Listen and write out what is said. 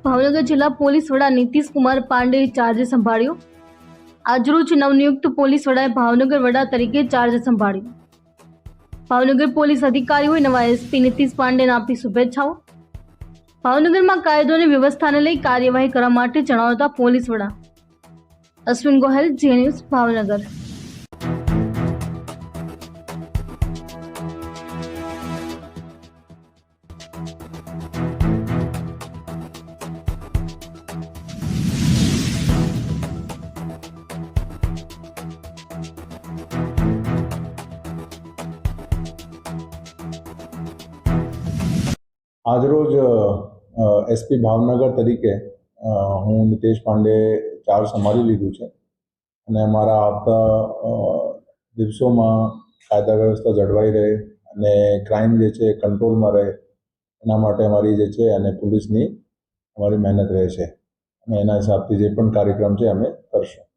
ભાવનગર જિલ્લા પોલીસ વડા નીતિશ કુમાર પાંડેએ ચાર્જ સંભાળ્યો। આજરોજ નવનિયુક્ત પોલીસ વડાએ ભાવનગર વડા તરીકે ચાર્જ સંભાળ્યો। ભાવનગર પોલીસ અધિકારીઓએ નવા એસપી નીતિશ પાંડેને આપી શુભેચ્છાઓ। ભાવનગરમાં કાયદો અને વ્યવસ્થાને લઈ કાર્યવાહી કરવા માટે જણાવતા પોલીસ વડા અશ્વિન ગોહેલ, જી ન્યૂઝ, ભાવનગર। આજરોજ એસપી ભાવનગર તરીકે હું નીતિશ પાંડે ચાર્જ સંભાળી લીધું છે અને મારા આવતા દિવસોમાં કાયદા વ્યવસ્થા જળવાઈ રહે અને ક્રાઇમ જે છે કંટ્રોલમાં રહે એના માટે અમારી જે છે અને પોલીસની અમારી મહેનત રહેશે અને એના હિસાબથી જે પણ કાર્યક્રમ છે અમે કરશું।